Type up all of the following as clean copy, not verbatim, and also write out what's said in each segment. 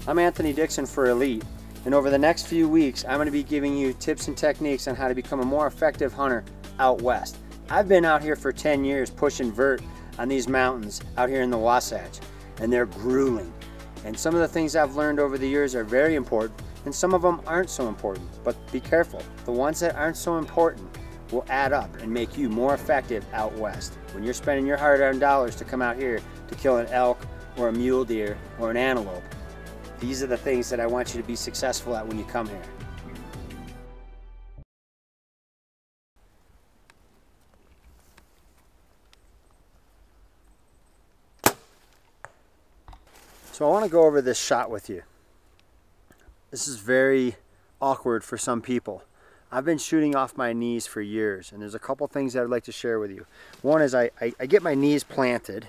I'm Anthony Dixon for Elite, and over the next few weeks I'm going to be giving you tips and techniques on how to become a more effective hunter out west. I've been out here for 10 years pushing vert on these mountains out here in the Wasatch, and they're grueling. And some of the things I've learned over the years are very important, and some of them aren't so important. But be careful, the ones that aren't so important will add up and make you more effective out west. When you're spending your hard-earned dollars to come out here to kill an elk or a mule deer or an antelope, these are the things that I want you to be successful at when you come here. So I want to go over this shot with you. This is very awkward for some people. I've been shooting off my knees for years, and there's a couple things that I'd like to share with you. One is I get my knees planted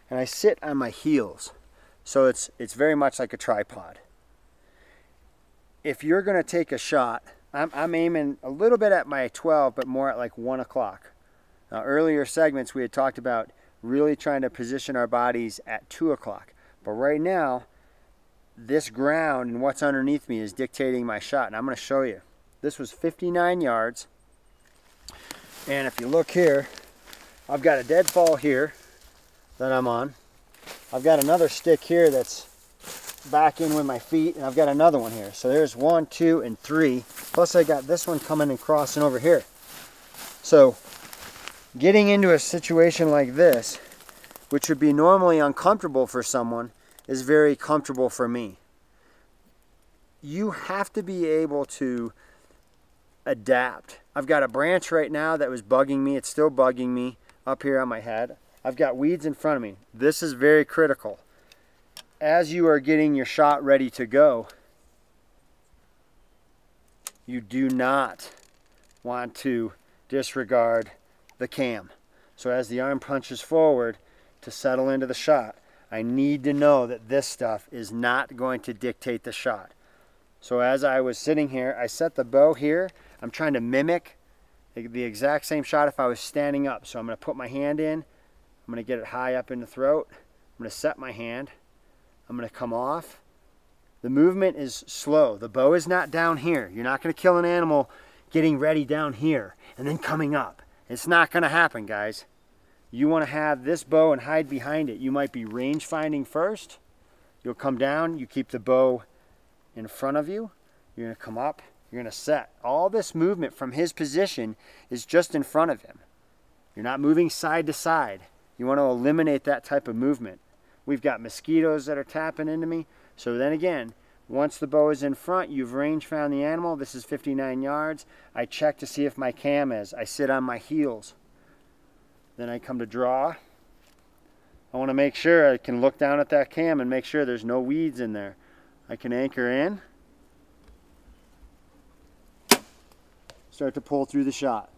and I sit on my heels. So it's very much like a tripod. If you're going to take a shot, I'm aiming a little bit at my 12, but more at like 1 o'clock. Now, earlier segments we had talked about really trying to position our bodies at 2 o'clock. But right now, this ground and what's underneath me is dictating my shot, and I'm going to show you. This was 59 yards, and if you look here, I've got a deadfall here that I'm on. I've got another stick here that's back in with my feet, and I've got another one here. So there's 1, 2, and 3. Plus I got this one coming and crossing over here. So getting into a situation like this, which would be normally uncomfortable for someone, is very comfortable for me. You have to be able to adapt. I've got a branch right now that was bugging me. It's still bugging me up here on my head. I've got weeds in front of me. This is very critical. As you are getting your shot ready to go, you do not want to disregard the cam. So as the arm punches forward to settle into the shot, I need to know that this stuff is not going to dictate the shot. So as I was sitting here, I set the bow here. I'm trying to mimic the exact same shot if I was standing up. So I'm going to put my hand in. I'm going to get it high up in the throat. I'm going to set my hand. I'm going to come off. The movement is slow. The bow is not down here. You're not going to kill an animal getting ready down here and then coming up. It's not going to happen, guys. You want to have this bow and hide behind it. You might be range finding first. You'll come down. You keep the bow in front of you. You're going to come up. You're going to set. All this movement from his position is just in front of him. You're not moving side to side. You want to eliminate that type of movement. We've got mosquitoes that are tapping into me. So then again, once the bow is in front, you've range found the animal. This is 59 yards. I check to see if my cam is. I sit on my heels. Then I come to draw. I want to make sure I can look down at that cam and make sure there's no weeds in there. I can anchor in. Start to pull through the shot.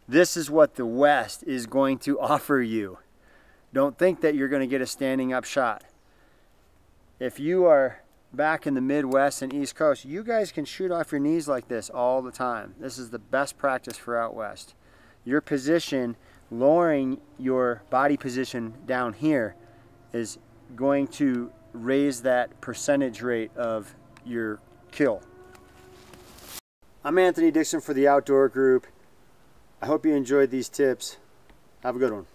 This is what the West is going to offer you. Don't think that you're going to get a standing up shot. If you are back in the Midwest and East Coast, you guys can shoot off your knees like this all the time. This is the best practice for out west. Your position, lowering your body position down here, is going to raise that percentage rate of your kill. I'm Anthony Dixon for the Outdoor Group. I hope you enjoyed these tips. Have a good one.